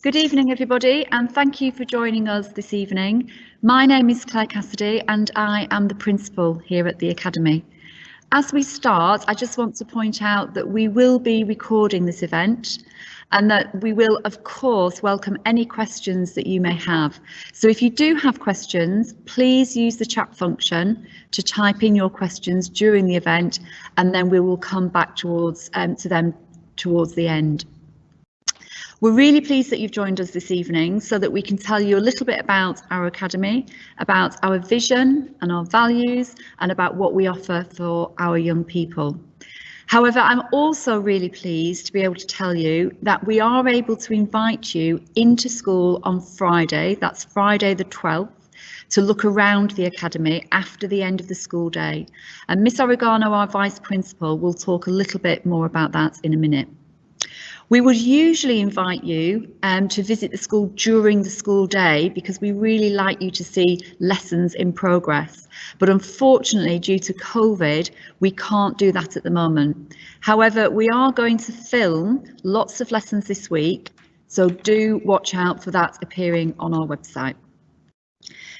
Good evening, everybody, and thank you for joining us this evening. My name is Clare Cassidy and I am the principal here at the Academy. As we start, I just want to point out that we will be recording this event and that we will, of course, welcome any questions that you may have. So if you do have questions, please use the chat function to type in your questions during the event, and then we will come back towards them towards the end. We're really pleased that you've joined us this evening so that we can tell you a little bit about our Academy, about our vision and our values, and about what we offer for our young people. However, I'm also really pleased to be able to tell you that we are able to invite you into school on Friday, that's Friday the 12th, to look around the Academy after the end of the school day. And Miss Oragano, our Vice Principal, will talk a little bit more about that in a minute. We would usually invite you to visit the school during the school day because we really like you to see lessons in progress. But unfortunately, due to COVID, we can't do that at the moment. However, we are going to film lots of lessons this week, so do watch out for that appearing on our website.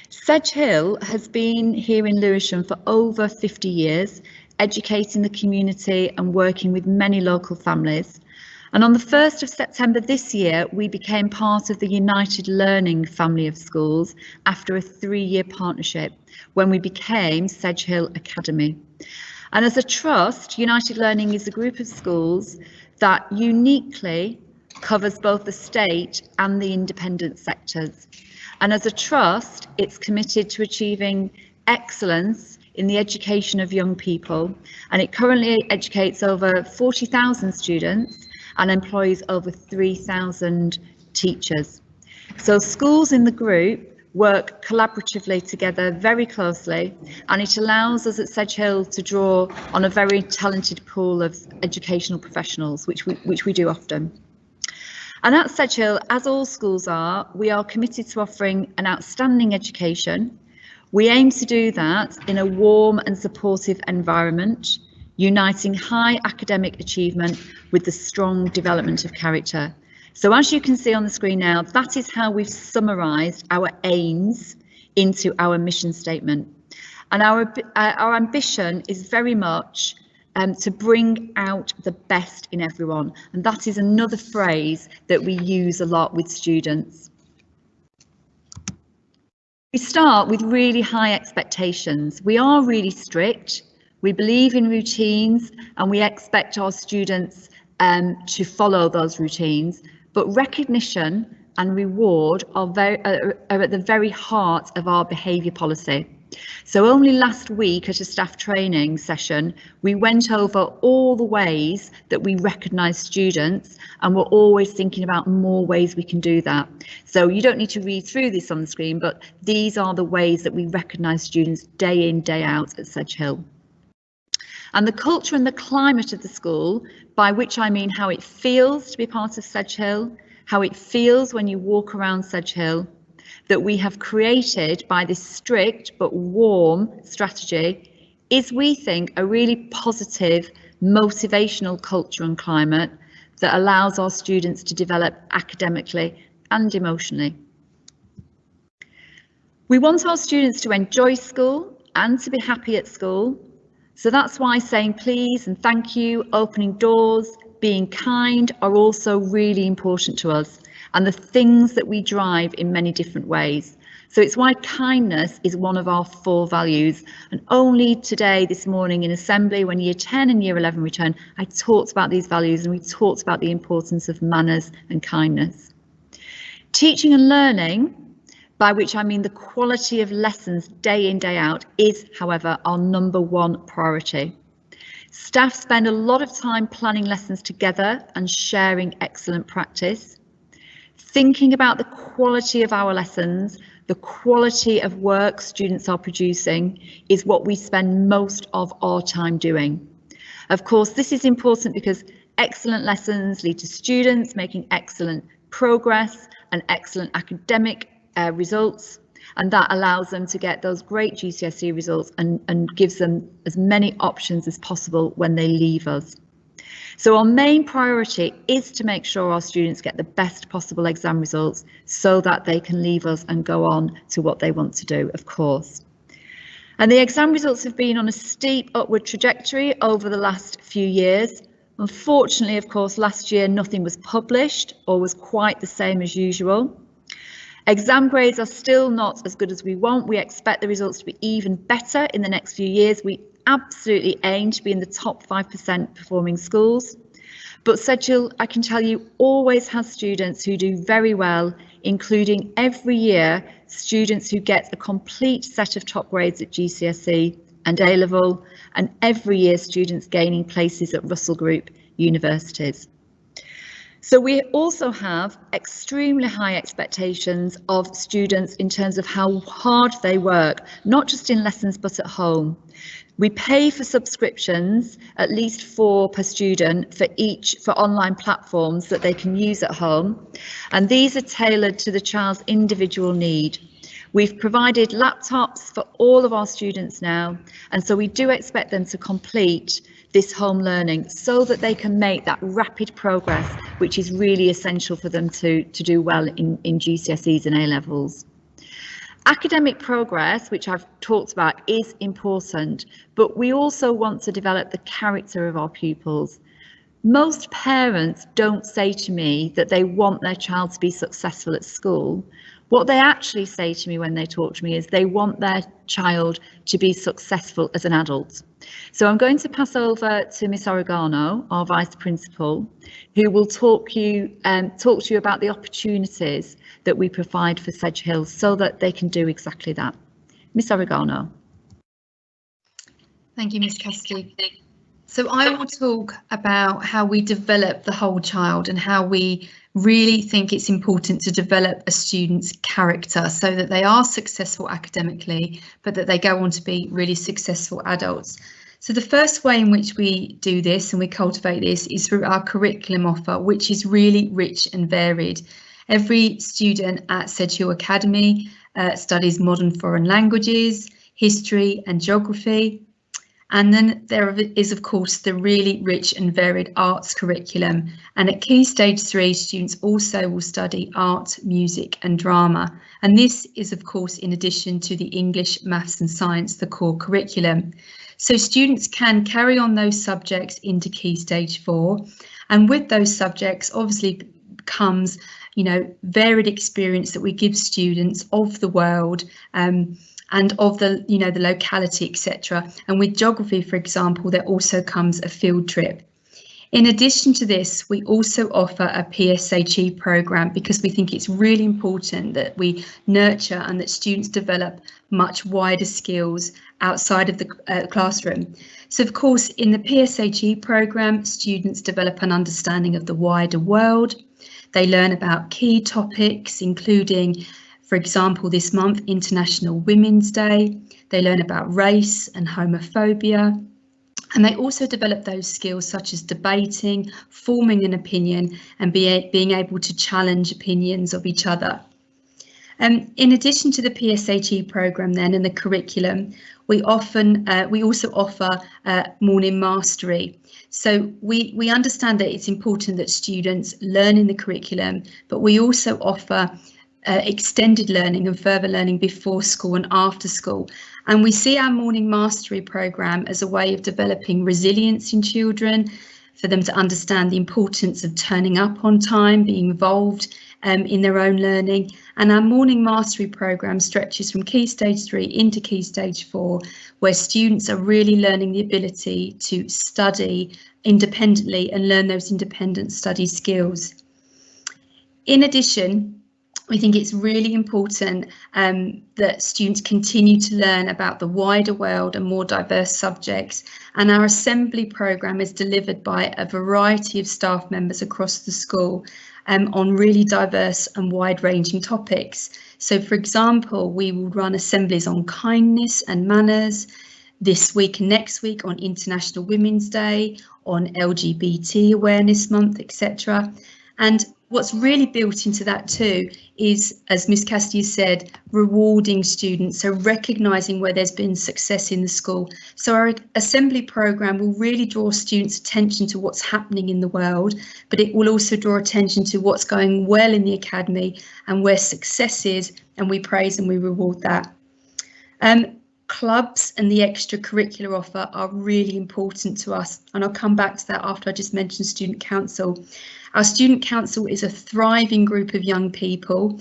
Sedgehill has been here in Lewisham for over 50 years, educating the community and working with many local families. And on the 1st of September this year, we became part of the United Learning family of schools after a 3-year partnership when we became Sedgehill Academy. And as a trust, United Learning is a group of schools that uniquely covers both the state and the independent sectors. And as a trust, it's committed to achieving excellence in the education of young people, and it currently educates over 40,000 students and employs over 3,000 teachers. So schools in the group work collaboratively together very closely, and it allows us at Sedgehill to draw on a very talented pool of educational professionals, which we do often. And at Sedgehill, as all schools are, we are committed to offering an outstanding education. We aim to do that in a warm and supportive environment, uniting high academic achievement with the strong development of character. So as you can see on the screen now, that is how we've summarised our aims into our mission statement. And our ambition is very much to bring out the best in everyone. And that is another phrase that we use a lot with students. We start with really high expectations. We are really strict. We believe in routines and we expect our students to follow those routines, but recognition and reward are at the very heart of our behaviour policy. So only last week at a staff training session, we went over all the ways that we recognise students, and we're always thinking about more ways we can do that. So you don't need to read through this on the screen, but these are the ways that we recognise students day in, day out at Sedgehill. And the culture and the climate of the school, by which I mean how it feels to be part of Sedgehill, how it feels when you walk around Sedgehill, that we have created by this strict but warm strategy, is, we think, a really positive, motivational culture and climate that allows our students to develop academically and emotionally. We want our students to enjoy school and to be happy at school. So that's why saying please and thank you, opening doors, being kind are also really important to us, and the things that we drive in many different ways. So it's why kindness is one of our 4 values. And only today, this morning in assembly, when year 10 and year 11 return, I talked about these values and we talked about the importance of manners and kindness. Teaching and learning, by which I mean the quality of lessons day in, day out, is, however, our #1 priority. Staff spend a lot of time planning lessons together and sharing excellent practice. Thinking about the quality of our lessons, the quality of work students are producing, is what we spend most of our time doing. Of course, this is important because excellent lessons lead to students making excellent progress and excellent academic results, and that allows them to get those great GCSE results and gives them as many options as possible when they leave us. So our main priority is to make sure our students get the best possible exam results so that they can leave us and go on to what they want to do, of course. And the exam results have been on a steep upward trajectory over the last few years. Unfortunately, of course, last year nothing was published or was quite the same as usual. Exam grades are still not as good as we want. We expect the results to be even better in the next few years. We absolutely aim to be in the top 5% performing schools. But Sedgehill, I can tell you, always has students who do very well, including every year students who get a complete set of top grades at GCSE and A-level, and every year students gaining places at Russell Group universities. So we also have extremely high expectations of students in terms of how hard they work, not just in lessons but at home. We pay for subscriptions, at least 4 per student for online platforms that they can use at home, and these are tailored to the child's individual need. We've provided laptops for all of our students now, and so we do expect them to complete this home learning so that they can make that rapid progress, which is really essential for them to do well in GCSEs and A-levels. Academic progress, which I've talked about, is important, but we also want to develop the character of our pupils. Most parents don't say to me that they want their child to be successful at school. What they actually say to me when they talk to me is they want their child to be successful as an adult. So I'm going to pass over to Miss Oragano, our Vice Principal, who will talk to you about the opportunities that we provide for Sedgehill so that they can do exactly that. Miss Oragano. Thank you, Miss Cassidy. So I will talk about how we develop the whole child and how we really think it's important to develop a student's character so that they are successful academically, but that they go on to be really successful adults. So the first way in which we do this and we cultivate this is through our curriculum offer, which is really rich and varied. Every student at Sedgehill Academy studies modern foreign languages, history and geography. And then there is, of course, the really rich and varied arts curriculum. And at Key Stage 3, students also will study art, music and drama. And this is, of course, in addition to the English, maths and science, the core curriculum. So students can carry on those subjects into Key Stage 4. And with those subjects, obviously comes, varied experience that we give students of the world, and of the locality, etc. And with geography, for example, there also comes a field trip. In addition to this, we also offer a PSHE programme because we think it's really important that we nurture and that students develop much wider skills outside of the classroom. So, of course, in the PSHE programme, students develop an understanding of the wider world. They learn about key topics, including, for example, this month, International Women's Day. They learn about race and homophobia. And they also develop those skills such as debating, forming an opinion and being able to challenge opinions of each other. In addition to the PSHE programme then and the curriculum, we also offer morning mastery. So we understand that it's important that students learn in the curriculum, but we also offer extended learning and further learning before school and after school. And we see our morning mastery programme as a way of developing resilience in children, for them to understand the importance of turning up on time, being involved in their own learning. And our morning mastery programme stretches from Key Stage 3 into Key Stage 4, where students are really learning the ability to study independently and learn those independent study skills. In addition, we think it's really important that students continue to learn about the wider world and more diverse subjects. And our assembly programme is delivered by a variety of staff members across the school on really diverse and wide-ranging topics. So, for example, we will run assemblies on kindness and manners this week and next week on International Women's Day, on LGBT Awareness Month, etc. And what's really built into that too is, as Miss Cassidy said, rewarding students, so recognising where there's been success in the school. So our assembly programme will really draw students' attention to what's happening in the world, but it will also draw attention to what's going well in the academy and where success is, and we praise and we reward that. Clubs and the extracurricular offer are really important to us, and I'll come back to that after I just mentioned Student Council. Our Student Council is a thriving group of young people.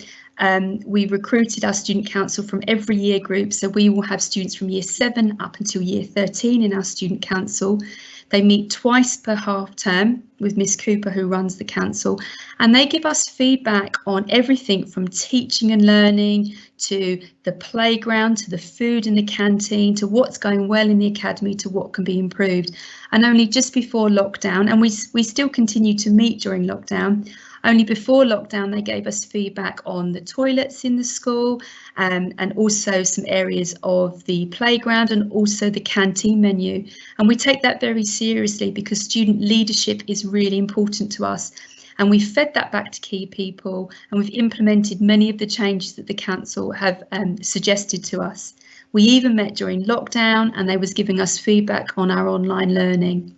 We recruited our Student Council from every year group, so we will have students from year 7 up until year 13 in our Student Council. They meet twice per half term with Miss Cooper, who runs the council, and they give us feedback on everything from teaching and learning to the playground, to the food in the canteen, to what's going well in the academy, to what can be improved. And only just before lockdown, and we still continue to meet during lockdown, only before lockdown they gave us feedback on the toilets in the school, and also some areas of the playground and also the canteen menu. And we take that very seriously because student leadership is really important to us. And we fed that back to key people, and we've implemented many of the changes that the council have suggested to us. We even met during lockdown, and they was giving us feedback on our online learning.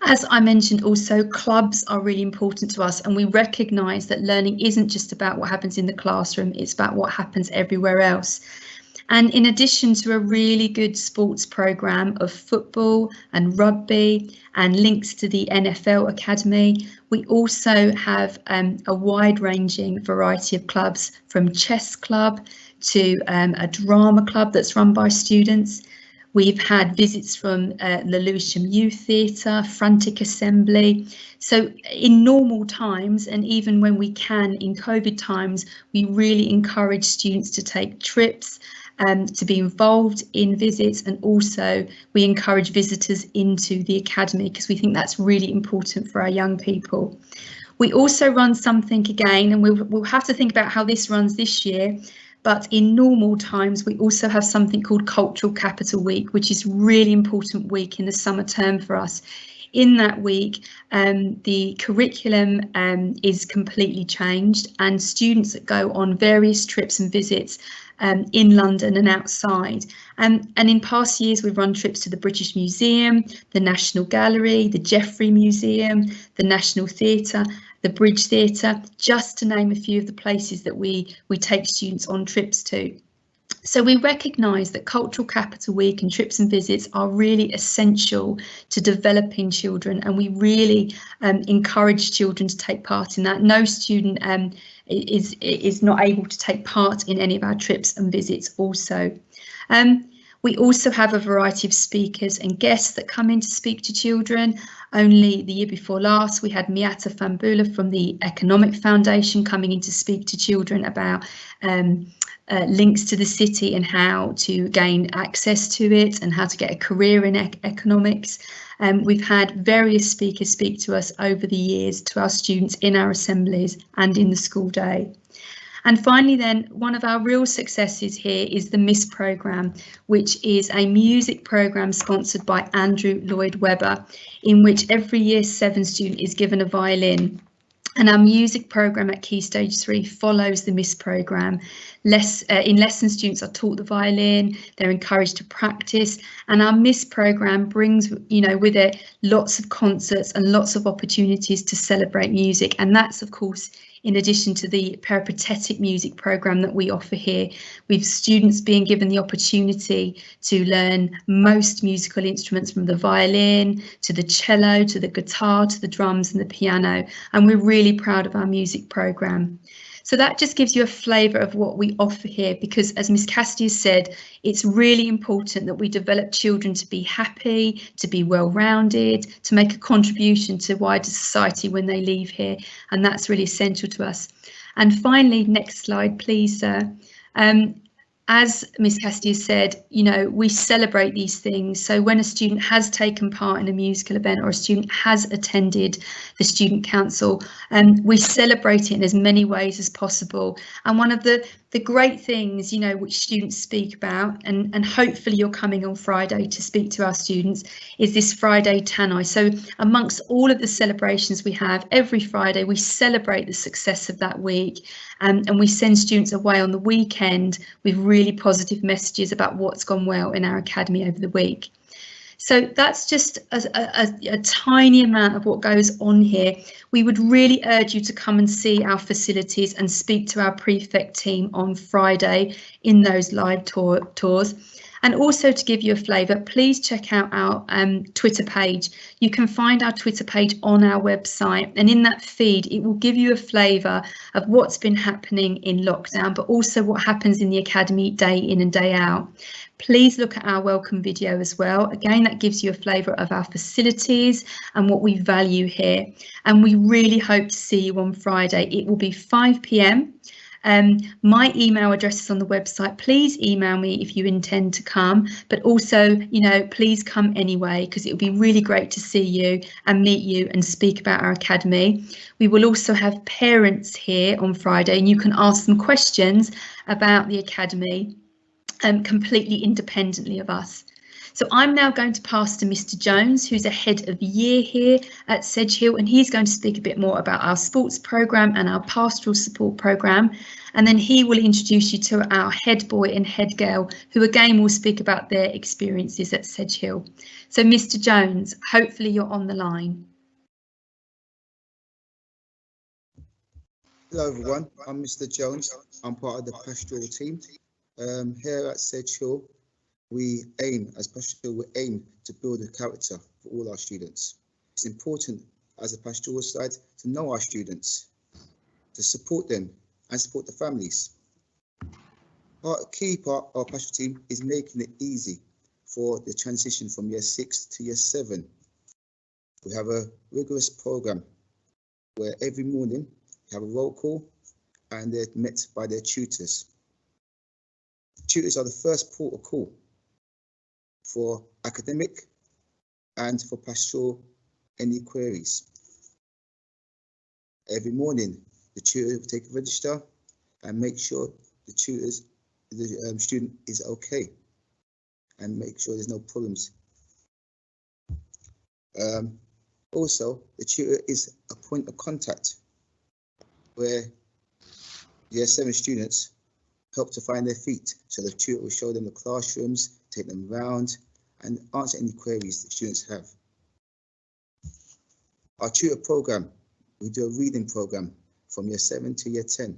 As I mentioned also, clubs are really important to us, and we recognise that learning isn't just about what happens in the classroom, it's about what happens everywhere else. And in addition to a really good sports programme of football and rugby and links to the NFL Academy, we also have a wide-ranging variety of clubs, from chess club to a drama club that's run by students. We've had visits from the Lewisham Youth Theatre, Frantic Assembly. So in normal times, and even when we can in COVID times, we really encourage students to take trips, to be involved in visits, and also we encourage visitors into the academy because we think that's really important for our young people. We also run something again, and we'll have to think about how this runs this year, but in normal times we also have something called Cultural Capital Week, which is a really important week in the summer term for us. In that week, the curriculum is completely changed, and students go on various trips and visits in London and outside. And in past years, we've run trips to the British Museum, the National Gallery, the Jeffrey Museum, the National Theatre, the Bridge Theatre, just to name a few of the places that we take students on trips to. So we recognise that Cultural Capital Week and trips and visits are really essential to developing children, and we really encourage children to take part in that. No student is not able to take part in any of our trips and visits also. We also have a variety of speakers and guests that come in to speak to children. Only the year before last, we had Miata Fambula from the Economic Foundation coming in to speak to children about links to the city and how to gain access to it and how to get a career in economics. We've had various speakers speak to us over the years, to our students in our assemblies and in the school day. And finally then, one of our real successes here is the MISS programme, which is a music programme sponsored by Andrew Lloyd Webber, in which every year 7 student is given a violin. And our music programme at Key Stage 3 follows the MISS programme. In lesson, students are taught the violin, they're encouraged to practice, and our MISS programme brings, with it lots of concerts and lots of opportunities to celebrate music. And that's, of course, in addition to the peripatetic music programme that we offer here, with students being given the opportunity to learn most musical instruments, from the violin to the cello to the guitar to the drums and the piano. And we're really proud of our music programme. So that just gives you a flavour of what we offer here, because as Miss Cassidy has said, it's really important that we develop children to be happy, to be well-rounded, to make a contribution to wider society when they leave here, and that's really essential to us. And finally, next slide, please, sir. As Miss Cassidy has said, we celebrate these things. So when a student has taken part in a musical event or a student has attended the Student Council, we celebrate it in as many ways as possible. And one of the the great things, you know, which students speak about, and hopefully you're coming on Friday to speak to our students, is this Friday Tannoy. So amongst all of the celebrations we have, every Friday we celebrate the success of that week, and we send students away on the weekend with really positive messages about what's gone well in our academy over the week. So that's just a tiny amount of what goes on here. We would really urge you to come and see our facilities and speak to our prefect team on Friday in those live tours. And also, to give you a flavour, please check out our Twitter page. You can find our Twitter page on our website, and in that feed it will give you a flavour of what's been happening in lockdown, but also what happens in the academy day in and day out. Please look at our welcome video as well. Again, that gives you a flavour of our facilities and what we value here. And we really hope to see you on Friday. It will be 5 p.m. My email address is on the website. Please email me if you intend to come, but also, you know, please come anyway, because it would be really great to see you and meet you and speak about our academy. We will also have parents here on Friday, and you can ask them questions about the academy completely independently of us. So I'm now going to pass to Mr. Jones, who's a head of year here at Sedgehill, and he's going to speak a bit more about our sports programme and our pastoral support programme. And then he will introduce you to our head boy and head girl, who again will speak about their experiences at Sedgehill. So Mr. Jones, hopefully you're on the line. Hello everyone, I'm Mr. Jones. I'm part of the pastoral team. Here at Sedgehill, we aim to build a character for all our students. It's important as a pastoral side to know our students, to support them and support the families. A key part of our pastoral team is making it easy for the transition from year 6 to year 7. We have a rigorous program where every morning we have a roll call and they're met by their tutors. Tutors are the first port of call for academic and for pastoral any queries. Every morning, the tutor will take a register and make sure the student is okay and make sure there's no problems. Also, the tutor is a point of contact where year 7 students help to find their feet, so the tutor will show them the classrooms, take them around and answer any queries that students have. Our tutor program, we do a reading program from year 7 to year 10,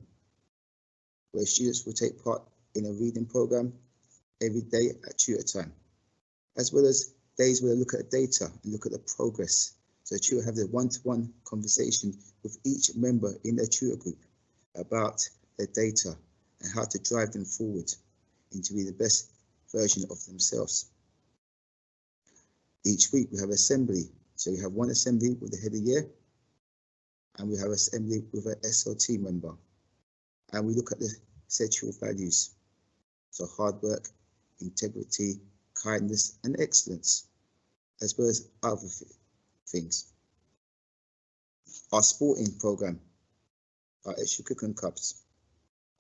where students will take part in a reading program every day at tutor time, as well as days where they look at the data and look at the progress. So the tutor have the one-to-one conversation with each member in their tutor group about their data and how to drive them forward into be the best version of themselves. Each week we have assembly. So we have one assembly with the head of year, and we have assembly with an SLT member. And we look at the Sedgehill values. So hard work, integrity, kindness and excellence, as well as other things. Our sporting programme, our extracurricular clubs,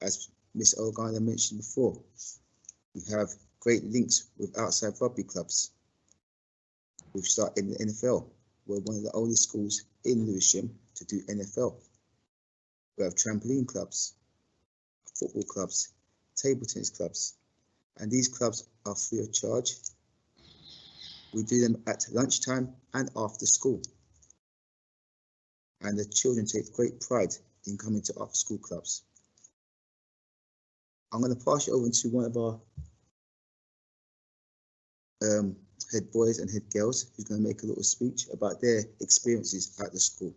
as Miss Oragano mentioned before, we have great links with outside rugby clubs. We've started in the NFL. We're one of the only schools in Lewisham to do NFL. We have trampoline clubs, football clubs, table tennis clubs, and these clubs are free of charge. We do them at lunchtime and after school. And the children take great pride in coming to after school clubs. I'm going to pass you over to one of our head boys and head girls who's going to make a little speech about their experiences at the school.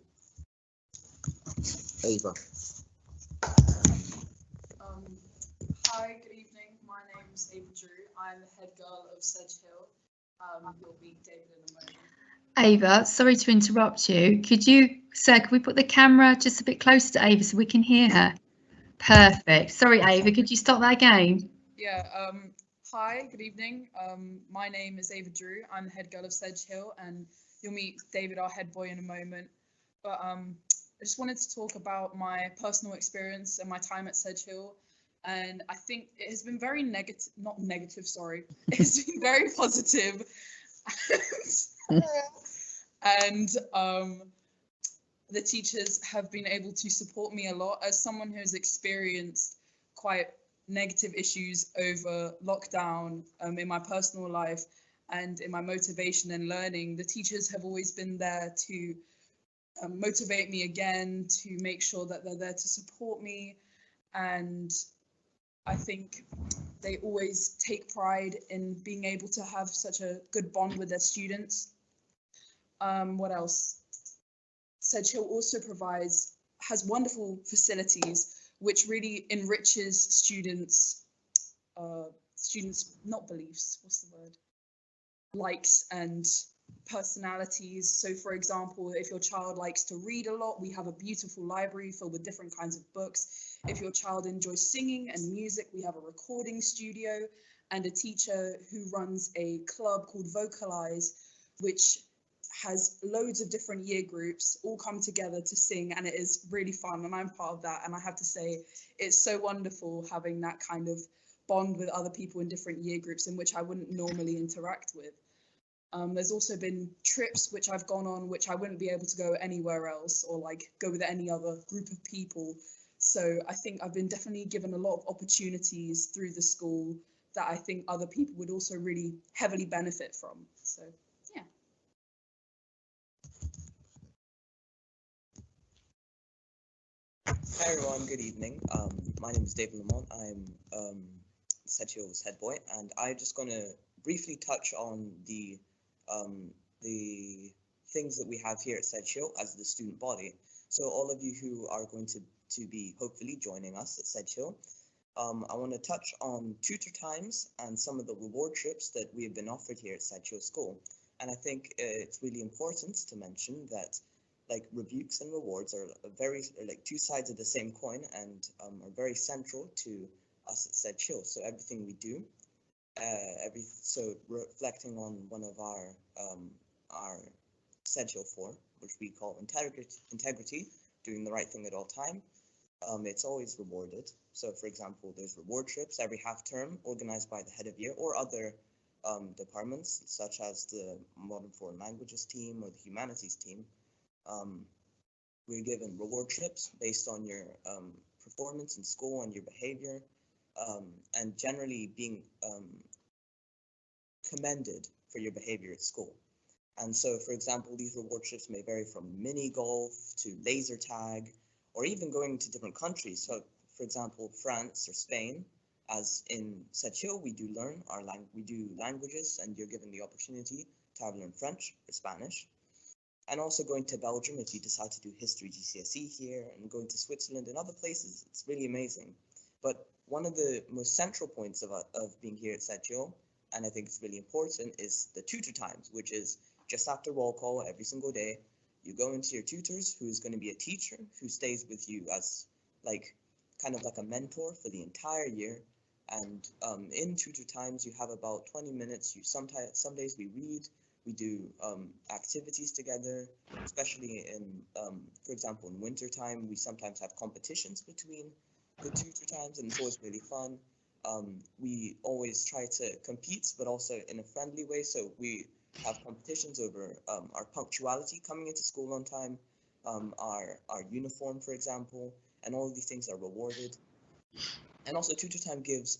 Ava. Hi, good evening. My name is Ava Drew. I'm the head girl of Sedgehill. You'll meet David in a moment. Ava, sorry to interrupt you. Could we put the camera just a bit closer to Ava so we can hear her? Perfect. Sorry, Ava, could you start that again? Yeah, hi, good evening. My name is Ava Drew. I'm the head girl of Sedgehill, and you'll meet David, our head boy, in a moment. But I just wanted to talk about my personal experience and my time at Sedgehill. And I think it has been very negative, not negative, sorry. It's been very positive. And the teachers have been able to support me a lot. As someone who has experienced quite negative issues over lockdown in my personal life and in my motivation and learning, the teachers have always been there to motivate me again, to make sure that they're there to support me. And I think they always take pride in being able to have such a good bond with their students. What else? Sedgehill also has wonderful facilities, which really enriches students' not beliefs, what's the word? Likes and personalities. So for example, if your child likes to read a lot, we have a beautiful library filled with different kinds of books. If your child enjoys singing and music, we have a recording studio and a teacher who runs a club called Vocalize, which has loads of different year groups all come together to sing, and it is really fun, and I'm part of that. And I have to say, it's so wonderful having that kind of bond with other people in different year groups in which I wouldn't normally interact with. There's also been trips which I've gone on which I wouldn't be able to go anywhere else, or like go with any other group of people. So I think I've been definitely given a lot of opportunities through the school that I think other people would also really heavily benefit from. So yeah. Hi everyone, good evening. My name is David Lamont. I'm Sedgehill's head boy, and I'm just going to briefly touch on the things that we have here at Sedgehill as the student body. So all of you who are going to be hopefully joining us at Sedgehill, I want to touch on tutor times and some of the reward trips that we have been offered here at Sedgehill School. And I think it's really important to mention that like rebukes and rewards are like two sides of the same coin, and are very central to us at Sedgehill. So everything we do, so reflecting on one of our Sedgehill 4, which we call integrity, doing the right thing at all time. It's always rewarded. So for example, there's reward trips every half term organized by the head of year or other departments, such as the Modern Foreign Languages team or the Humanities team. We're given reward trips based on your performance in school and your behavior, and generally being commended for your behavior at school. And so, for example, these reward trips may vary from mini golf to laser tag, or even going to different countries. So, for example, France or Spain, as in Sedgehill, we do languages, and you're given the opportunity to have learn French or Spanish. And also going to Belgium if you decide to do history GCSE here, and going to Switzerland and other places. It's really amazing. But one of the most central points of being here at Sedgehill, and I think it's really important, is the tutor times, which is just after roll call every single day. You go into your tutors, who is going to be a teacher who stays with you as kind of like a mentor for the entire year. And in tutor times, you have about 20 minutes. Some days we read. We do activities together, especially in, for example, in winter time, we sometimes have competitions between the tutor times, and it's always really fun. We always try to compete, but also in a friendly way. So we have competitions over our punctuality, coming into school on time, our uniform, for example, and all of these things are rewarded. And also tutor time gives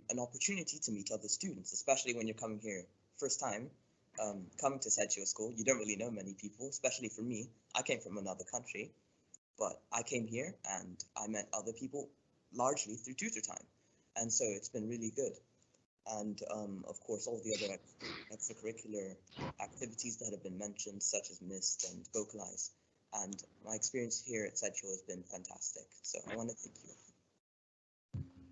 an opportunity to meet other students, especially when you're coming here first time. Coming to Sedgehill School, you don't really know many people, especially for me. I came from another country, but I came here and I met other people largely through tutor time. And so it's been really good. And of course, all the other extracurricular activities that have been mentioned, such as MIST and Vocalize. And my experience here at Sedgehill has been fantastic. So I want to thank you.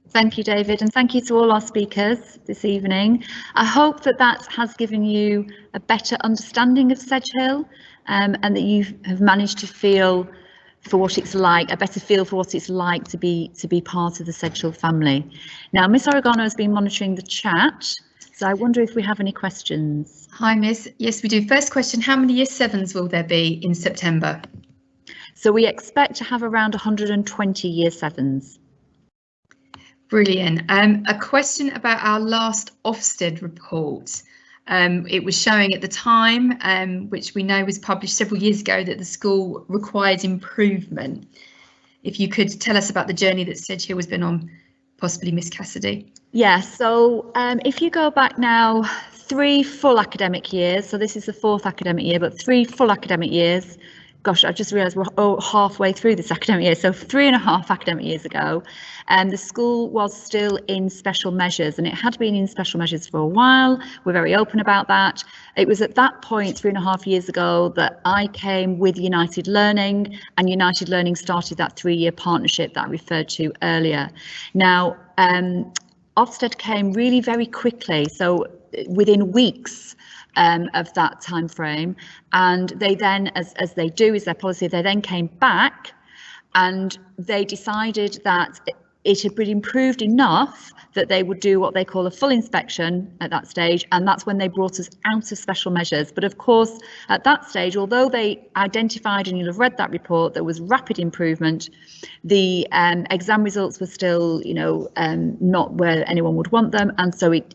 Thank you, David, and thank you to all our speakers this evening. I hope that has given you a better understanding of Sedgehill, and that you have managed to feel for what it's like, a better feel for what it's like to be part of the Sedgehill family. Now, Miss Oragano has been monitoring the chat, so I wonder if we have any questions. Hi, Miss. Yes, we do. First question, how many Year 7s will there be in September? So we expect to have around 120 Year 7s. Brilliant. A question about our last Ofsted report. It was showing at the time, which we know was published several years ago, that the school required improvement. If you could tell us about the journey that Sedgehill has been on, possibly Miss Cassidy. Yeah, so if you go back now 3 full academic years, so this is the 4th academic year, but 3 full academic years. Gosh, I just realised we're halfway through this academic year, so 3.5 academic years ago, the school was still in special measures, and it had been in special measures for a while. We're very open about that. It was at that point, 3.5 years ago, that I came with United Learning, and United Learning started that 3-year partnership that I referred to earlier. Now, Ofsted came really very quickly, so within weeks of that time frame, and they then, as they do, is their policy, they then came back and they decided that it had been improved enough that they would do what they call a full inspection at that stage, and that's when they brought us out of special measures. But of course, at that stage, although they identified, and you'll have read that report, there was rapid improvement, the exam results were still, not where anyone would want them, and so it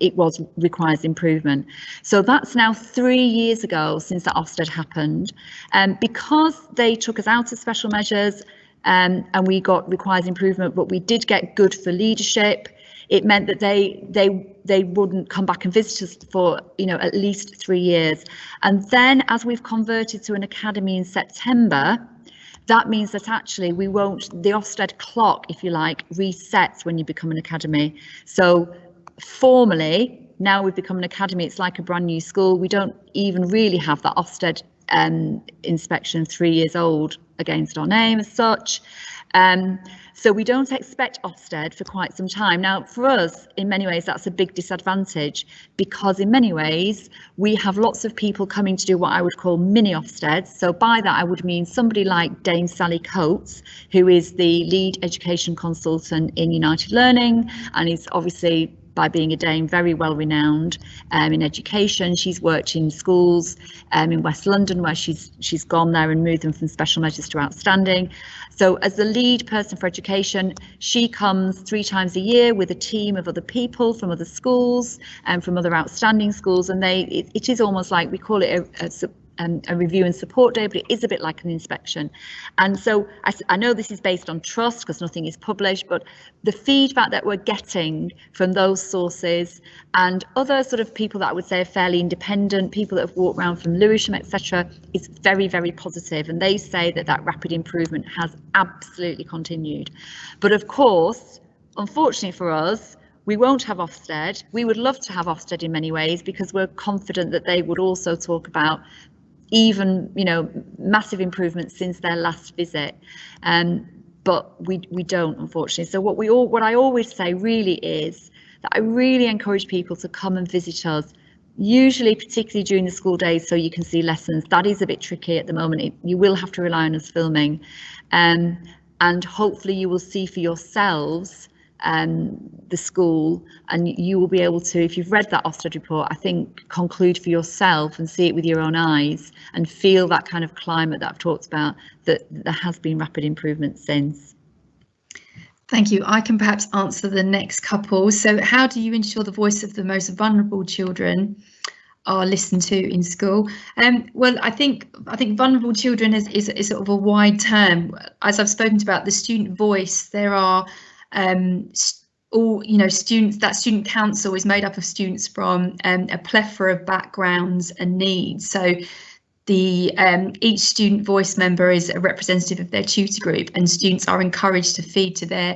requires improvement. So that's now 3 years ago since that Ofsted happened, and because they took us out of special measures, and we got requires improvement, but we did get good for leadership. It meant that they wouldn't come back and visit us for at least 3 years. And then as we've converted to an academy in September, that means that actually the Ofsted clock, if you like, resets when you become an academy. So formally, now we've become an academy, it's like a brand new school. We don't even really have that Ofsted inspection 3 years old against our name as such. So we don't expect Ofsted for quite some time. Now, for us, in many ways, that's a big disadvantage, because in many ways, we have lots of people coming to do what I would call mini Ofsteds. So by that, I would mean somebody like Dame Sally Coates, who is the lead education consultant in United Learning, and is obviously, by being a Dame, very well renowned in education. She's worked in schools in West London, where she's gone there and moved them from special measures to outstanding. So as the lead person for education, she comes 3 times a year with a team of other people from other schools and from other outstanding schools, and it is almost like, we call it a review and support day, but it is a bit like an inspection. And so I know this is based on trust because nothing is published, but the feedback that we're getting from those sources and other sort of people that I would say are fairly independent, people that have walked around from Lewisham, etc., is very, very positive. And they say that rapid improvement has absolutely continued. But of course, unfortunately for us, we won't have Ofsted. We would love to have Ofsted in many ways, because we're confident that they would also talk about even massive improvements since their last visit, but we don't, unfortunately. So what I always say really is that I really encourage people to come and visit us, usually particularly during the school days, so you can see lessons. That is a bit tricky at the moment. You will have to rely on us filming, and hopefully you will see for yourselves the school, and you will be able to, if you've read that Ofsted report, I think conclude for yourself and see it with your own eyes and feel that kind of climate that I've talked about, that there has been rapid improvement since. Thank you. I can perhaps answer the next couple. So how do you ensure the voice of the most vulnerable children are listened to in school? Well, I think vulnerable children is sort of a wide term. As I've spoken about the student voice, there are students. That student council is made up of students from a plethora of backgrounds and needs. So each student voice member is a representative of their tutor group, and students are encouraged to feed to their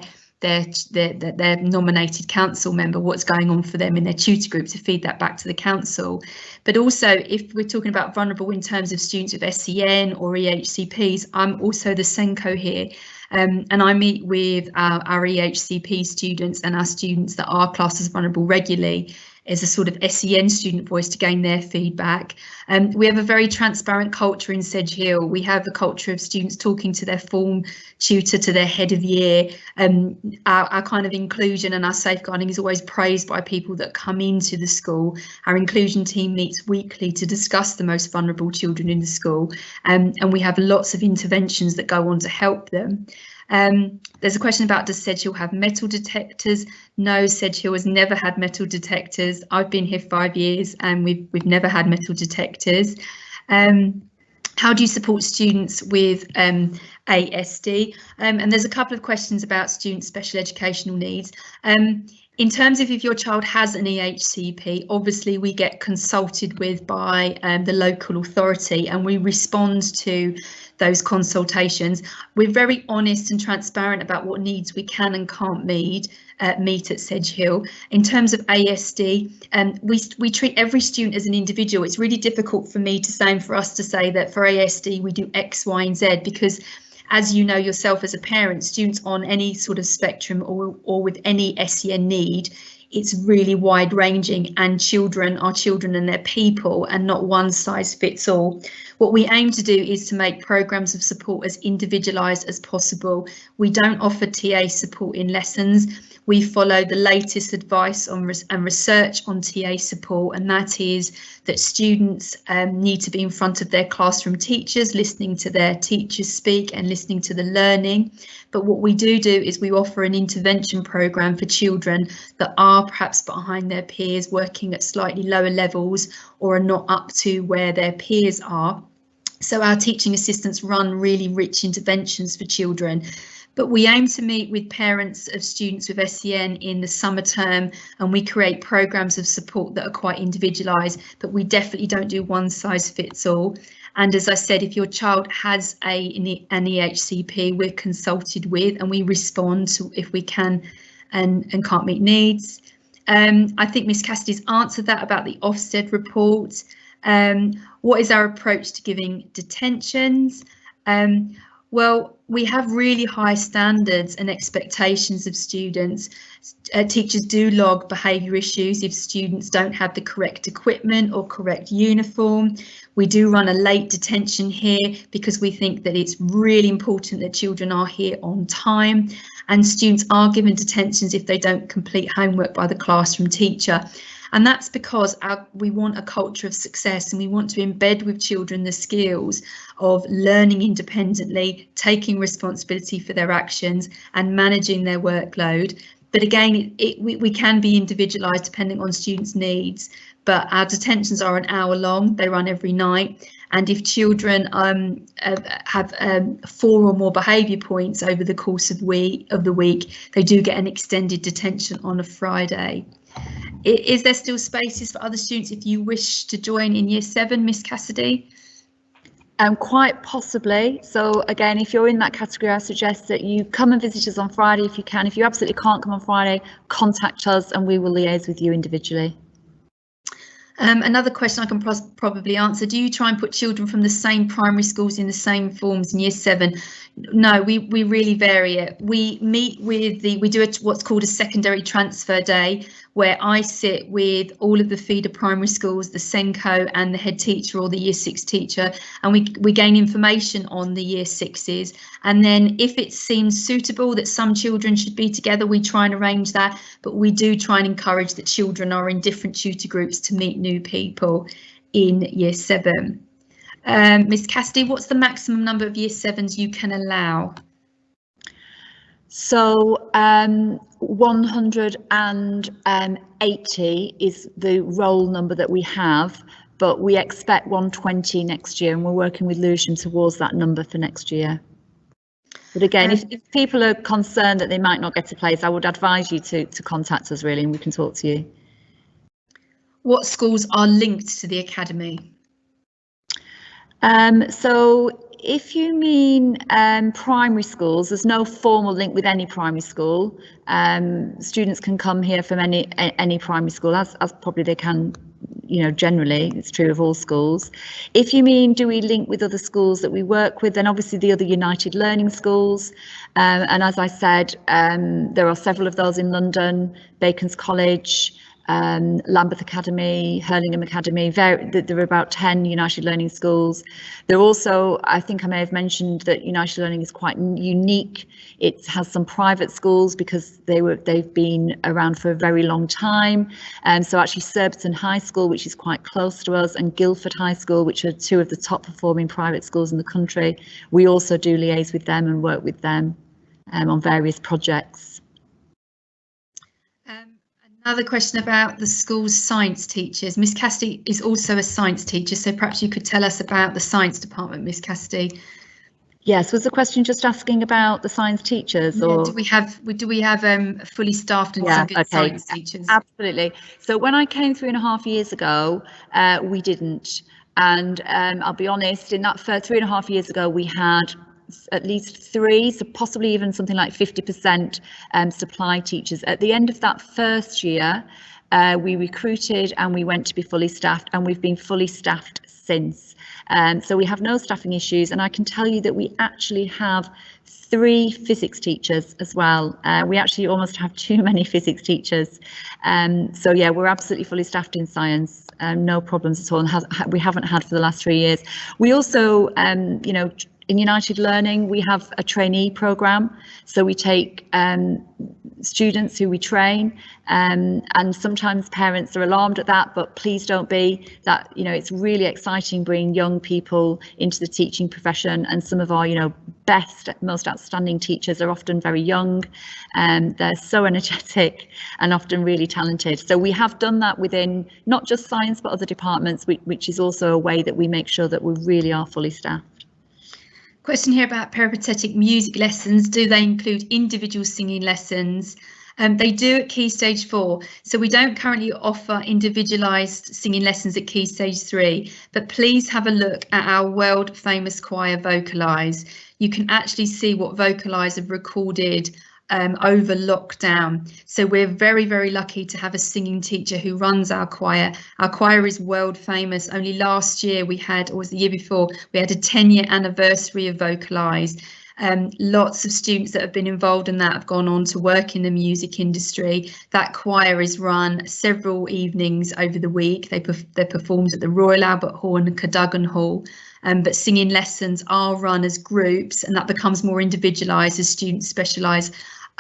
nominated council member what's going on for them in their tutor group, to feed that back to the council. But also, if we're talking about vulnerable in terms of students with SEN or EHCPs, I'm also the SENCO here. And I meet with our EHCP students and our students that are classed as vulnerable regularly as a sort of SEN student voice to gain their feedback. We have a very transparent culture in Sedgehill. We have a culture of students talking to their form tutor, to their head of year. Our kind of inclusion and our safeguarding is always praised by people that come into the school. Our inclusion team meets weekly to discuss the most vulnerable children in the school, and we have lots of interventions that go on to help them. There's a question about, does Sedgehill have metal detectors? No, Sedgehill has never had metal detectors. I've been here 5 years and we've never had metal detectors. How do you support students with ASD? And there's a couple of questions about student special educational needs. In terms of if your child has an EHCP, obviously we get consulted with by the local authority and we respond to those consultations. We're very honest and transparent about what needs we can and can't meet at Sedgehill. In terms of ASD, we treat every student as an individual. It's really difficult for me to say and for us to say that for ASD we do X, Y and Z, because as you know yourself as a parent, students on any sort of spectrum or with any SEN need, it's really wide ranging, and children are children and they're people and not one size fits all. What we aim to do is to make programs of support as individualised as possible. We don't offer TA support in lessons. We follow the latest advice on and research on TA support, and that is that students need to be in front of their classroom teachers, listening to their teachers speak and listening to the learning. But what we do is we offer an intervention programme for children that are perhaps behind their peers, working at slightly lower levels or are not up to where their peers are. So our teaching assistants run really rich interventions for children. But we aim to meet with parents of students with SEN in the summer term, and we create programmes of support that are quite individualised, but we definitely don't do one size fits all. And as I said, if your child has an EHCP, we're consulted with and we respond to if we can and can't meet needs. I think Miss Cassidy's answered that about the Ofsted report. What is our approach to giving detentions? Well, we have really high standards and expectations of students. Teachers do log behaviour issues if students don't have the correct equipment or correct uniform. We do run a late detention here because we think that it's really important that children are here on time, and students are given detentions if they don't complete homework by the classroom teacher. And that's because we want a culture of success, and we want to embed with children the skills of learning independently, taking responsibility for their actions and managing their workload. But again, we can be individualised depending on students' needs, but our detentions are an hour long, they run every night. And if children have 4 or more behaviour points over the course of the week, they do get an extended detention on a Friday. Is there still spaces for other students if you wish to join in Year 7, Miss Cassidy? Quite possibly. So again, if you're in that category, I suggest that you come and visit us on Friday if you can. If you absolutely can't come on Friday, contact us and we will liaise with you individually. Another question I can probably answer. Do you try and put children from the same primary schools in the same forms in Year 7? No, we really vary it. We meet with we do what's called a secondary transfer day, where I sit with all of the feeder primary schools, the SENCO and the head teacher or the Year 6 teacher, and we gain information on the Year 6s. And then if it seems suitable that some children should be together, we try and arrange that, but we do try and encourage that children are in different tutor groups to meet new people in Year 7. Miss Cassidy, what's the maximum number of Year 7s you can allow? So 180 is the roll number that we have, but we expect 120 next year, and we're working with Lewisham towards that number for next year. But again, if people are concerned that they might not get a place, I would advise you to contact us really, and we can talk to you. What schools are linked to the academy? So if you mean primary schools, there's no formal link with any primary school. Students can come here from any primary school, as probably they can, you know, generally. It's true of all schools. If you mean, do we link with other schools that we work with, then obviously the other United Learning schools. And as I said, there are several of those in London, Bacon's College, Lambeth Academy, Hurlingham Academy. There are about 10 United Learning schools. There are also, I think I may have mentioned that United Learning is quite unique. It has some private schools because they've been around for a very long time. So actually Surbiton High School, which is quite close to us, and Guildford High School, which are 2 of the top performing private schools in the country, we also do liaise with them and work with them. on various projects. Another question about the school's science teachers. Miss Cassidy is also a science teacher, so perhaps you could tell us about the science department, Miss Cassidy. Yes, was the question just asking about the science teachers, or do we have fully staffed and some good science teachers? Absolutely. So when I came 3.5 years ago, we didn't, and I'll be honest, in that first 3.5 years ago, we had at least 3, so possibly even something like 50% supply teachers. At the end of that first year, we recruited and we went to be fully staffed, and we've been fully staffed since. So we have no staffing issues, and I can tell you that we actually have 3 physics teachers as well. We actually almost have too many physics teachers. So yeah, we're absolutely fully staffed in science, no problems at all, and we haven't had for the last 3 years. We also, you know, in United Learning, we have a trainee programme, so we take students who we train, and sometimes parents are alarmed at that, but please don't be. That, you know, it's really exciting bringing young people into the teaching profession, and some of our, you know, best, most outstanding teachers are often very young, and they're so energetic and often really talented. So we have done that within not just science but other departments, which is also a way that we make sure that we really are fully staffed. Question here about peripatetic music lessons. Do they include individual singing lessons? They do at Key Stage 4. So we don't currently offer individualised singing lessons at Key Stage 3, but please have a look at our world famous choir Vocalise. You can actually see what Vocalise have recorded over lockdown. So we're very, very lucky to have a singing teacher who runs our choir. Our choir is world famous. Only last year we had, or was the year before, we had a 10-year anniversary of Vocalise. Lots of students that have been involved in that have gone on to work in the music industry. That choir is run several evenings over the week. They're performed at the Royal Albert Hall and Cadogan Hall. But singing lessons are run as groups, and that becomes more individualised as students specialise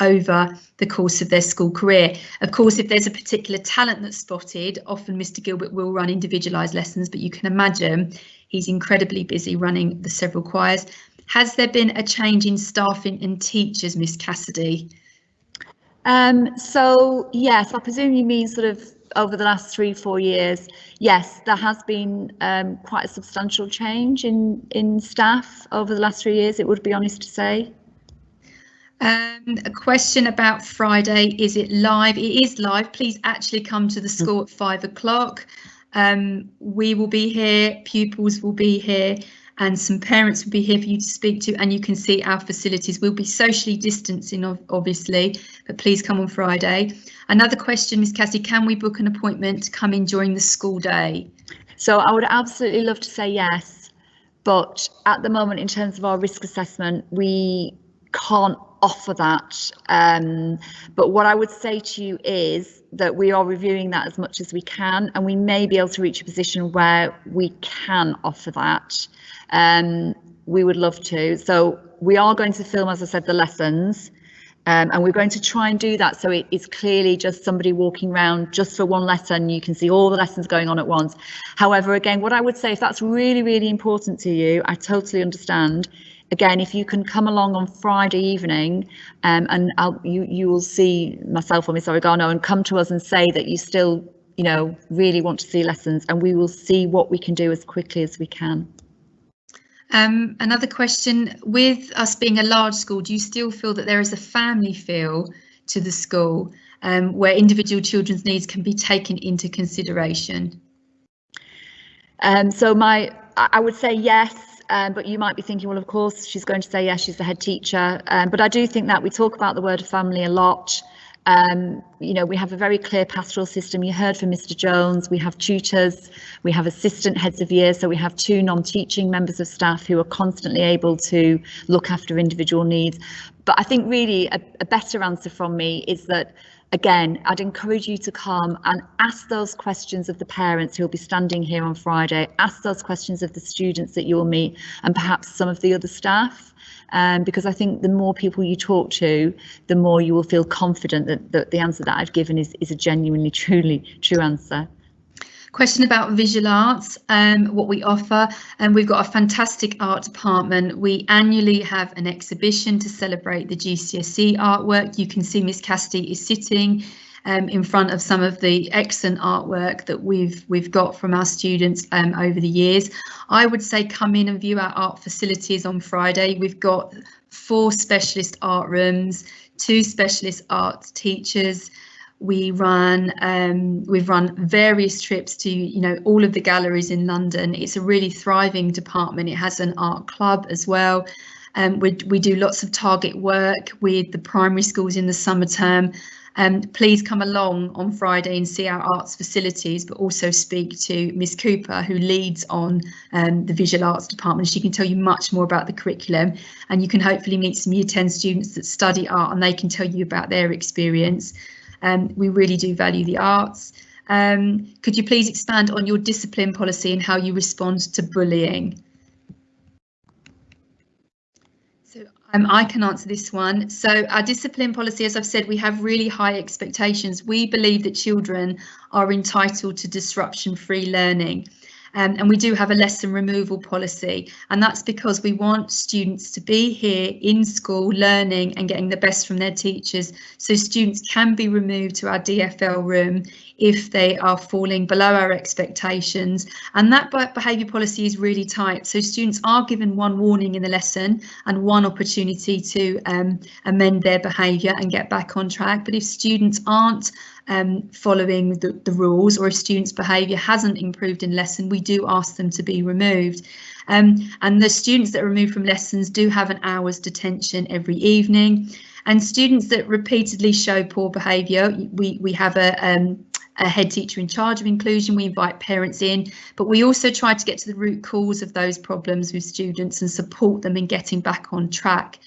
over the course of their school career. Of course, if there's a particular talent that's spotted, often Mr. Gilbert will run individualised lessons, but you can imagine he's incredibly busy running the several choirs. Has there been a change in staffing and teachers, Miss Cassidy? So yes, I presume you mean sort of over the last 3-4 years. Yes, there has been quite a substantial change in staff over the last 3 years, it would be honest to say. A question about Friday. Is it live? It is live. Please actually come to the school at 5 o'clock. We will be here, pupils will be here, and some parents will be here for you to speak to, and you can see our facilities. We'll be socially distancing, obviously, but please come on Friday. Another question, Miss Cassidy, can we book an appointment to come in during the school day? So I would absolutely love to say yes, but at the moment, in terms of our risk assessment, we can't offer that. But what I would say to you is that we are reviewing that as much as we can, and we may be able to reach a position where we can offer that. We would love to. So we are going to film, as I said, the lessons, and we're going to try and do that so it is clearly just somebody walking around just for one lesson. You can see all the lessons going on at once. However, again, what I would say, if that's really, really important to you, I totally understand. Again, if you can come along on Friday evening, and you will see myself or Miss Oragano and come to us and say that you still, you know, really want to see lessons, and we will see what we can do as quickly as we can. Another question, with us being a large school, do you still feel that there is a family feel to the school where individual children's needs can be taken into consideration? So I would say yes. But you might be thinking, well, of course, she's going to say yes, she's the head teacher. But I do think that we talk about the word family a lot. You know, we have a very clear pastoral system. You heard from Mr. Jones, we have tutors, we have assistant heads of year, so we have 2 non-teaching members of staff who are constantly able to look after individual needs. But I think really a better answer from me is that, again, I'd encourage you to come and ask those questions of the parents who will be standing here on Friday, ask those questions of the students that you'll meet, and perhaps some of the other staff, because I think the more people you talk to, the more you will feel confident that the answer that I've given is a genuinely, truly true answer. Question about visual arts, what we offer, and we've got a fantastic art department. We annually have an exhibition to celebrate the GCSE artwork. You can see Miss Cassidy is sitting in front of some of the excellent artwork that we've got from our students over the years. I would say come in and view our art facilities on Friday. We've got 4 specialist art rooms, 2 specialist art teachers. We've run various trips to all of the galleries in London. It's a really thriving department. It has an art club as well. We do lots of target work with the primary schools in the summer term. Please come along on Friday and see our arts facilities, but also speak to Miss Cooper, who leads on the visual arts department. She can tell you much more about the curriculum, and you can hopefully meet some Year 10 students that study art, and they can tell you about their experience. We really do value the arts. Could you please expand on your discipline policy and how you respond to bullying? So I can answer this one. So our discipline policy, as I've said, we have really high expectations. We believe that children are entitled to disruption-free learning. And we do have a lesson removal policy, and that's because we want students to be here in school learning and getting the best from their teachers, so students can be removed to our DFL room if they are falling below our expectations. And that behaviour policy is really tight, so students are given 1 warning in the lesson and 1 opportunity to amend their behaviour and get back on track. But if students aren't following the rules, or if students' behaviour hasn't improved in lesson, we do ask them to be removed. And the students that are removed from lessons do have an hour's detention every evening. And students that repeatedly show poor behaviour, we have a head teacher in charge of inclusion. We invite parents in, but we also try to get to the root cause of those problems with students and support them in getting back on track.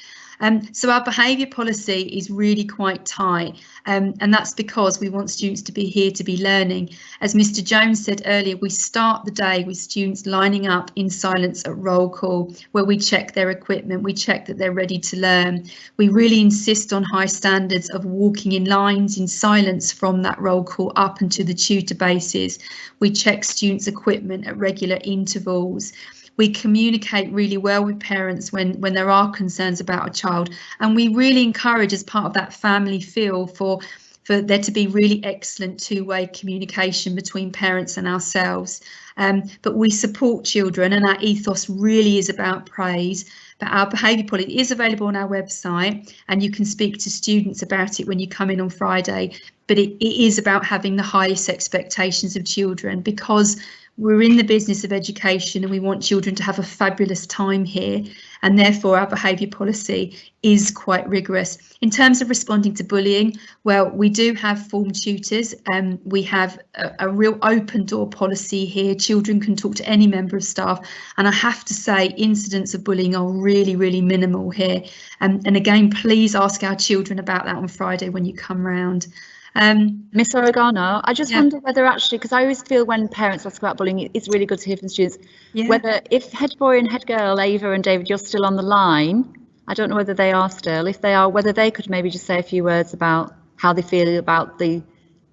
So our behaviour policy is really quite tight, and that's because we want students to be here to be learning. As Mr. Jones said earlier, we start the day with students lining up in silence at roll call, where we check their equipment, we check that they're ready to learn. We really insist on high standards of walking in lines in silence from that roll call up into the tutor bases. We check students' equipment at regular intervals. We communicate really well with parents when there are concerns about a child, and we really encourage, as part of that family feel, for there to be really excellent 2-way communication between parents and ourselves. But we support children, and our ethos really is about praise. But our behaviour policy is available on our website, and you can speak to students about it when you come in on Friday. But it is about having the highest expectations of children, because we're in the business of education and we want children to have a fabulous time here, and therefore our behaviour policy is quite rigorous. In terms of responding to bullying, well, we do have form tutors, and we have a real open door policy here. Children can talk to any member of staff, and I have to say incidents of bullying are really, really minimal here. And again, please ask our children about that on Friday when you come round. Miss Oragano, I just wonder whether actually, because I always feel when parents ask about bullying, it's really good to hear from students, whether if head boy and head girl, Ava and David, you're still on the line, I don't know whether they are still, if they are, whether they could maybe just say a few words about how they feel about the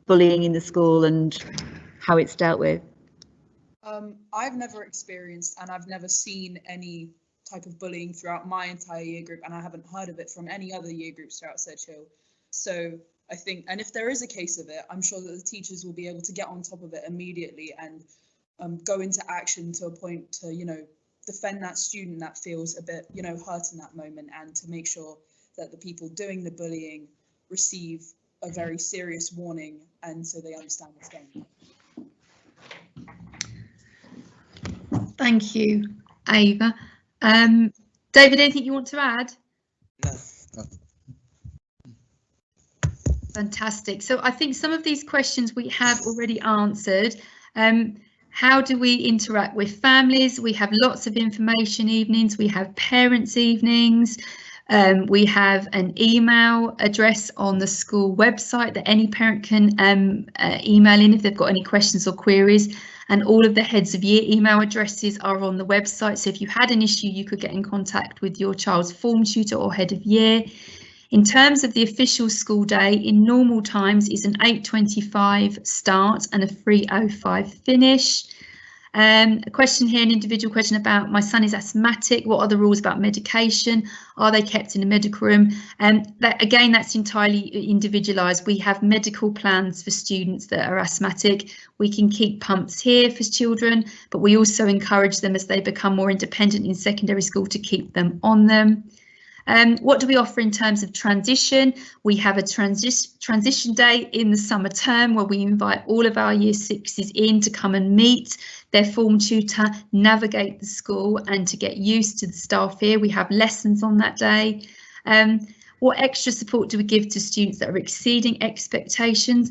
bullying in the school and how it's dealt with. I've never experienced, and I've never seen any type of bullying throughout my entire year group, and I haven't heard of it from any other year groups throughout Sedgehill. So I think, and if there is a case of it, I'm sure that the teachers will be able to get on top of it immediately and go into action to a point to, defend that student that feels a bit, hurt in that moment, and to make sure that the people doing the bullying receive a very serious warning, and so they understand what's going on. Thank you, Ava. David, anything you want to add? No. Fantastic. So I think some of these questions we have already answered. How do we interact with families? We have lots of information evenings. We have parents' evenings. We have an email address on the school website that any parent can email in if they've got any questions or queries. And all of the heads of year email addresses are on the website. So if you had an issue, you could get in contact with your child's form tutor or head of year. In terms of the official school day, in normal times is an 8:25 start and a 3:05 finish. A question here, an individual question about my son is asthmatic. What are the rules about medication? Are they kept in a medical room? And again, that's entirely individualised. We have medical plans for students that are asthmatic. We can keep pumps here for children, but we also encourage them as they become more independent in secondary school to keep them on them. What do we offer in terms of transition? We have a transition day in the summer term where we invite all of our year sixes in to come and meet their form tutor, navigate the school and to get used to the staff here. We have lessons on that day. What extra support do we give to students that are exceeding expectations?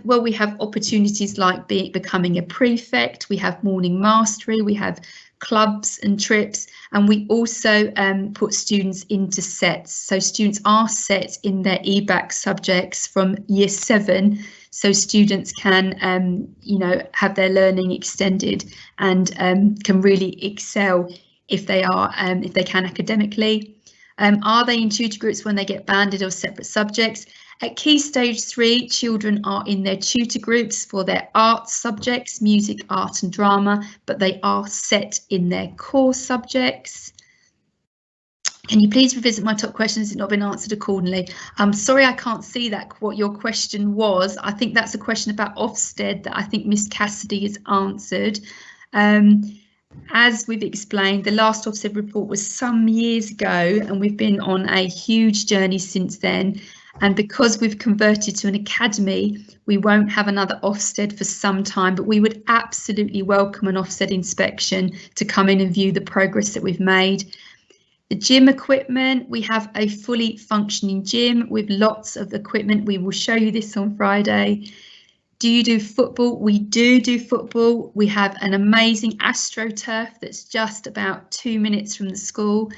Well, we have opportunities like becoming a prefect, we have morning mastery, we have clubs and trips, and we also put students into sets. So students are set in their EBAC subjects from year 7, so students can have their learning extended and can really excel if they can academically. Are they in tutor groups when they get banded or separate subjects? At Key Stage 3, children are in their tutor groups for their art subjects, music, art and drama, but they are set in their core subjects. Can you please revisit my top questions? It's not been answered accordingly. I'm sorry I can't see what your question was. I think that's a question about Ofsted that I think Miss Cassidy has answered. As we've explained, the last Ofsted report was some years ago and we've been on a huge journey since then. And because we've converted to an academy, we won't have another Ofsted for some time, but we would absolutely welcome an Ofsted inspection to come in and view the progress that we've made. The gym equipment, we have a fully functioning gym with lots of equipment. We will show you this on Friday. Do you do football? We do football. We have an amazing AstroTurf that's just about 2 minutes from the school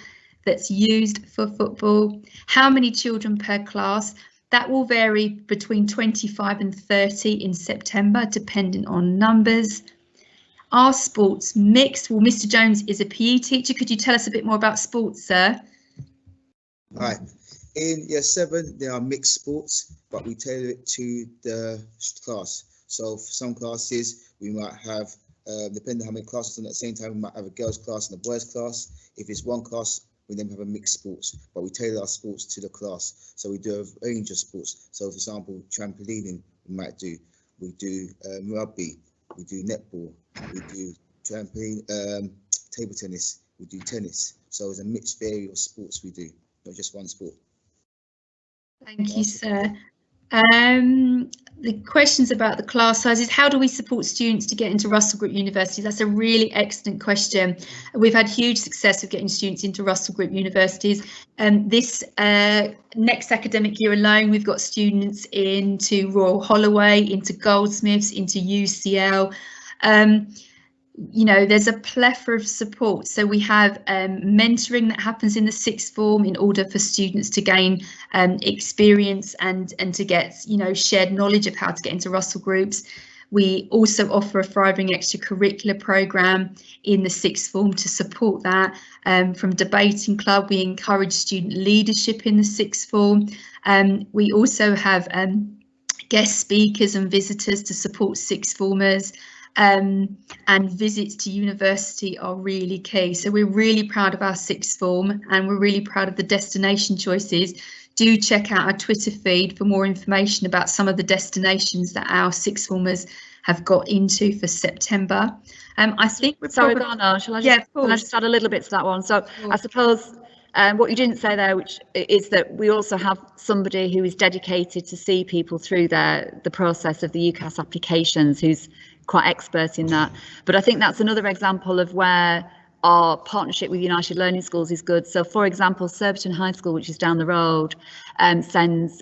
that's used for football. How many children per class? That will vary between 25 and 30 in September, depending on numbers. Are sports mixed? Well, Mr. Jones is a PE teacher. Could you tell us a bit more about sports, sir? Hi. In year 7, there are mixed sports, but we tailor it to the class. So for some classes, we might have, depending on how many classes at the same time, we might have a girls' class and a boys' class. If it's one class, we then have a mixed sports, but we tailor our sports to the class. So we do a range of sports. So for example, trampolining, we do rugby, we do netball, we do trampoline, table tennis, we do tennis. So it's a mixed variety of sports we do, not just one sport. Thank you, sir. The questions about the class sizes, how do we support students to get into Russell Group universities? That's a really excellent question. We've had huge success of getting students into Russell Group universities. This next academic year alone, we've got students into Royal Holloway, into Goldsmiths, into UCL. There's a plethora of support. So we have mentoring that happens in the sixth form in order for students to gain experience and to get, shared knowledge of how to get into Russell Groups. We also offer a thriving extracurricular programme in the sixth form to support that. From Debating Club, we encourage student leadership in the sixth form. We also have guest speakers and visitors to support sixth formers. And visits to university are really key. So we're really proud of our sixth form and we're really proud of the destination choices. Do check out our Twitter feed for more information about some of the destinations that our sixth formers have got into for September. I think we're sorry, Oragano, can I just add a little bit to that one? So I suppose what you didn't say there, which is that we also have somebody who is dedicated to see people through the process of the UCAS applications, who's quite expert in that. But I think that's another example of where our partnership with United Learning Schools is good. So for example, Surbiton High School, which is down the road, sends,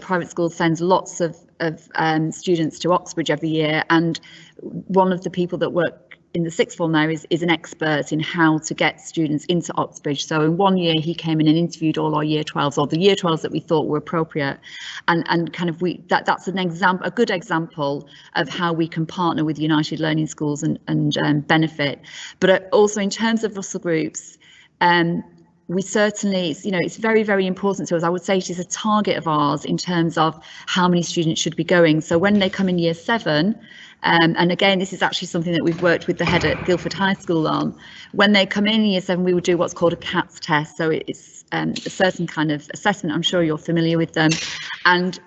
private school sends lots of students to Oxbridge every year. And one of the people that work in the sixth form there is an expert in how to get students into Oxbridge. So in 1 year he came in and interviewed all our year 12s, or the year 12s that we thought were appropriate, and kind of that's an example, a good example of how we can partner with United Learning Schools and benefit. But also in terms of Russell Groups, we certainly, it's very, very important to us. I would say it is a target of ours in terms of how many students should be going. So when they come in year 7, and again, this is actually something that we've worked with the head at Guildford High School on. When they come in year 7, we will do what's called a CATS test. So it's a certain kind of assessment. I'm sure you're familiar with them. And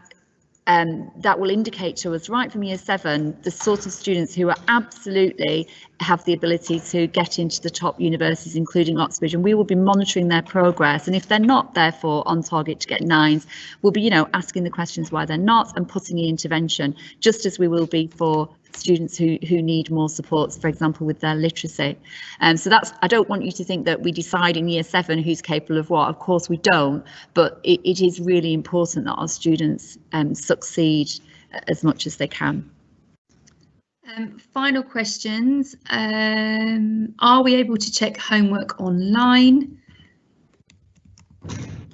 that will indicate to us right from year 7 the sort of students who are absolutely have the ability to get into the top universities, including Oxford, and we will be monitoring their progress. And if they're not therefore on target to get 9s, we'll be asking the questions why they're not and putting in intervention, just as we will be for students who need more supports, for example, with their literacy. So I don't want you to think that we decide in year 7 who's capable of what. Of course we don't, but it is really important that our students succeed as much as they can. Final questions. Are we able to check homework online?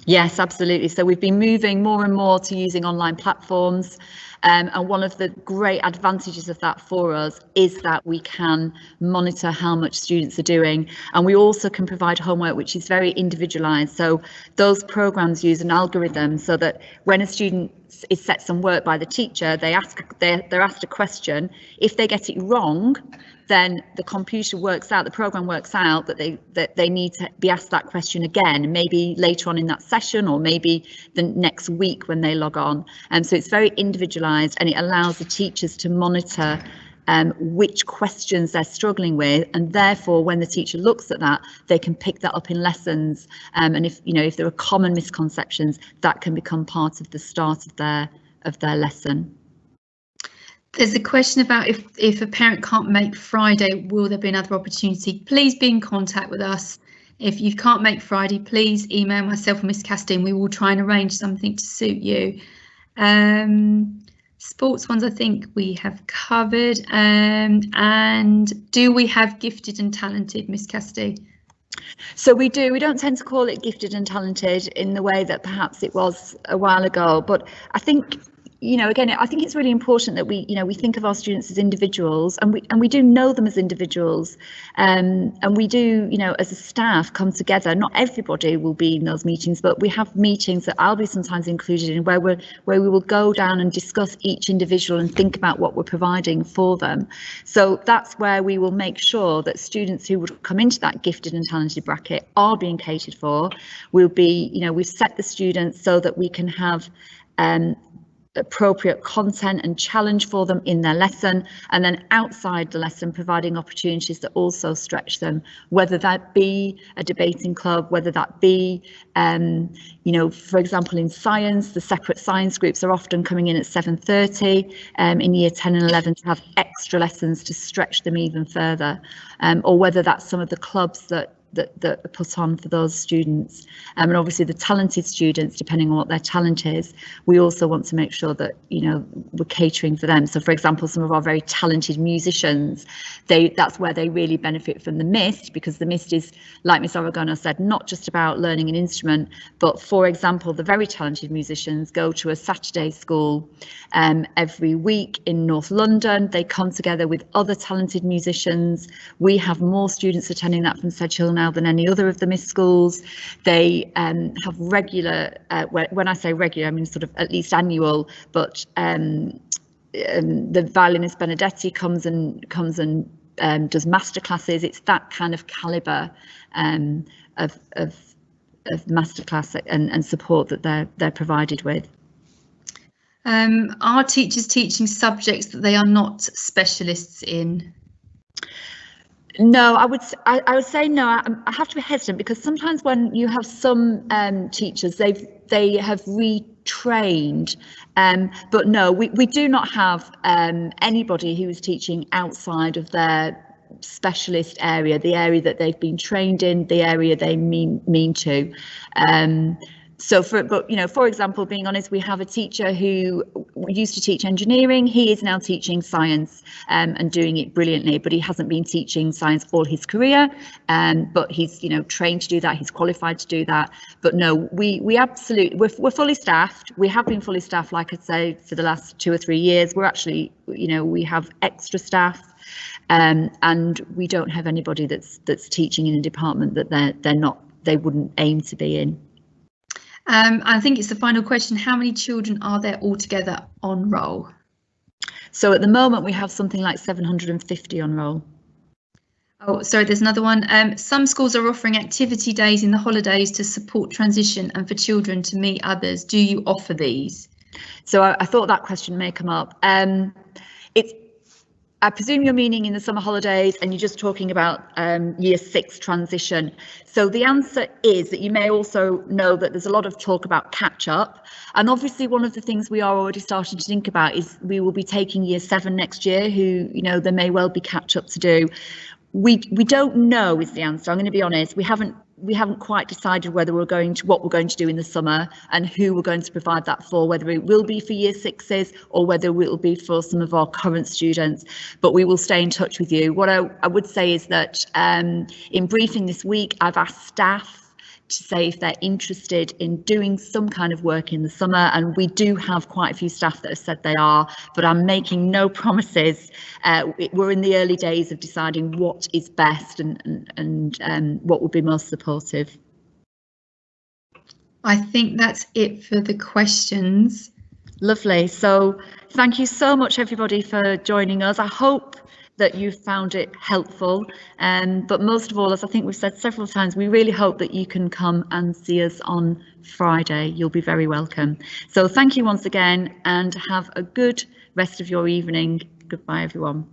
Yes, absolutely. So we've been moving more and more to using online platforms. And one of the great advantages of that for us is that we can monitor how much students are doing, and we also can provide homework which is very individualised. So those programs use an algorithm so that when a student is set some work by the teacher, they're asked a question. If they get it wrong, then the program works out that they need to be asked that question again, maybe later on in that session or maybe the next week when they log on. And so it's very individualised, and it allows the teachers to monitor which questions they're struggling with, and therefore when the teacher looks at that, they can pick that up in lessons. And if there are common misconceptions, that can become part of the start of their lesson. There's a question about if a parent can't make Friday, will there be another opportunity? Please be in contact with us. If you can't make Friday, please email myself or Miss Cassidy, and we will try and arrange something to suit you. Sports ones I think we have covered. And do we have gifted and talented, Miss Cassidy? So we do. We don't tend to call it gifted and talented in the way that perhaps it was a while ago, but I think again, I think it's really important that we think of our students as individuals, and we do know them as individuals, and we do, as a staff come together. Not everybody will be in those meetings, but we have meetings that I'll be sometimes included in where we will go down and discuss each individual and think about what we're providing for them. So that's where we will make sure that students who would come into that gifted and talented bracket are being catered for. We'll be, we've set the students so that we can have appropriate content and challenge for them in their lesson, and then outside the lesson providing opportunities that also stretch them, whether that be a debating club, whether that be for example in science, the separate science groups are often coming in at 7:30 in year 10 and 11 to have extra lessons to stretch them even further, or whether that's some of the clubs that are put on for those students, and obviously the talented students, depending on what their talent is, we also want to make sure that we're catering for them. So for example, some of our very talented musicians, that's where they really benefit from the MIST, because the MIST is, like Miss Oragano said, not just about learning an instrument, but for example the very talented musicians go to a Saturday school every week in North London. They come together with other talented musicians. We have more students attending that from Sedgehill now than any other of the MIST schools. They have regular, when I say regular, I mean sort of at least annual, but the violinist Benedetti comes and does masterclasses. It's that kind of calibre of masterclass and support that they're provided with. Are teachers teaching subjects that they are not specialists in? No, I would say no. I have to be hesitant, because sometimes when you have some teachers, they have retrained, but no, we do not have anybody who is teaching outside of their specialist area, the area that they've been trained in, the area they mean to. So for example, being honest, we have a teacher who used to teach engineering. He is now teaching science and doing it brilliantly, but he hasn't been teaching science all his career. But he's trained to do that. He's qualified to do that. But no, we absolutely, we're fully staffed. We have been fully staffed, like I say, for the last 2 or 3 years. We're actually, we have extra staff. And we don't have anybody that's teaching in a department that they're they wouldn't aim to be in. I think it's the final question. How many children are there altogether on roll? So at the moment we have something like 750 on roll. Oh, sorry, there's another one. Some schools are offering activity days in the holidays to support transition and for children to meet others. Do you offer these? So I thought that question may come up. I presume you're meaning in the summer holidays and you're just talking about year 6 transition. So the answer is that you may also know that there's a lot of talk about catch up. And obviously one of the things we are already starting to think about is we will be taking year 7 next year, who, you know, there may well be catch up to do. We don't know is the answer. I'm going to be honest. We haven't quite decided whether what we're going to do in the summer and who we're going to provide that for, whether it will be for year 6s or whether it will be for some of our current students, but we will stay in touch with you. What I would say is that in briefing this week, I've asked staff to say if they're interested in doing some kind of work in the summer, and we do have quite a few staff that have said they are, but I'm making no promises. We're in the early days of deciding what is best and what would be most supportive. I think that's it for the questions. Lovely. So thank you so much everybody for joining us. I hope that you found it helpful, but most of all, as I think we've said several times, we really hope that you can come and see us on Friday. You'll be very welcome. So thank you once again and have a good rest of your evening. Goodbye everyone.